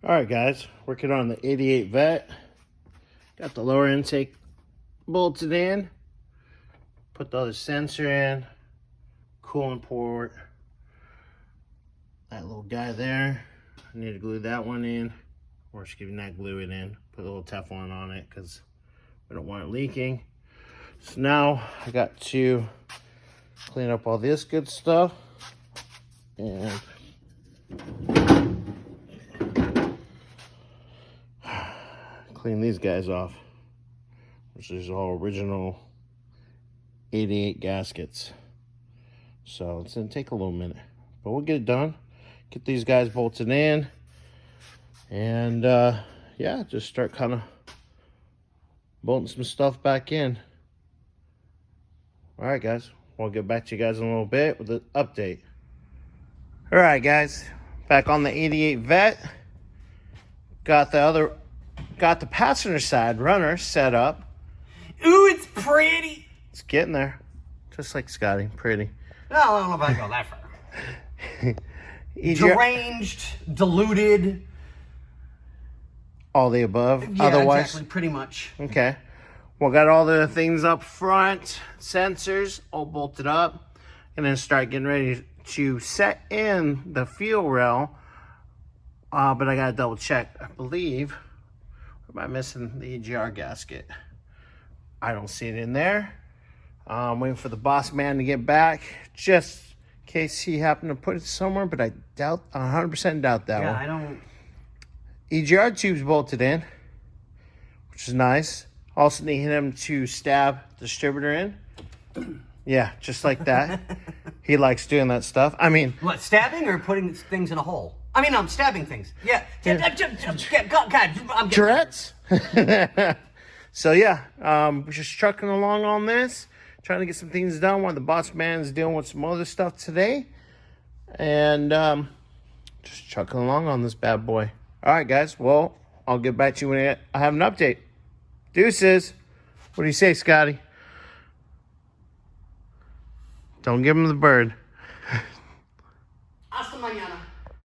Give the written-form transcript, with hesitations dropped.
All right, guys, working on the 88 Vet. Got the lower intake bolted in. Put the other sensor in. Coolant port. That little guy there. I need to glue that one in. Or excuse me, not glue it in. Put a little Teflon on it because we don't want it leaking. So now I got to clean up all this good stuff. And clean these guys off, which is all original 88 gaskets. So it's gonna take a little minute, but we'll get it done. Get these guys bolted in, and yeah, just start kind of bolting some stuff back in. All right, guys, we'll get back to you guys in a little bit with the update. All right, guys, back on the 88 Vet. Got the passenger side runner set up. Ooh, it's pretty. It's getting there. Just like Scotty, pretty. No, I don't know if I go that far. Deranged, diluted. All the above, Yeah, otherwise? exactly, pretty much. Okay. Well, got all the things up front, sensors all bolted up, and then start getting ready to set in the fuel rail. But I gotta double check. I believe, or am I missing the EGR gasket? I don't see it in there. Waiting for the boss man to get back, just in case he happened to put it somewhere, but I 100% doubt that one. Yeah, I don't. EGR tube's bolted in, which is nice. Also need him to stab the distributor in. Yeah, just like that. He likes doing that stuff. I mean... What, stabbing or putting things in a hole? I mean, I'm stabbing things. Yeah. God, I'm Tourette's? So, yeah, we're just trucking along on this. Trying to get some things done while the boss man is dealing with some other stuff today. And just trucking along on this bad boy. All right, guys. Well, I'll get back to you when I have an update. Deuces. What do you say, Scotty? Don't give him the bird.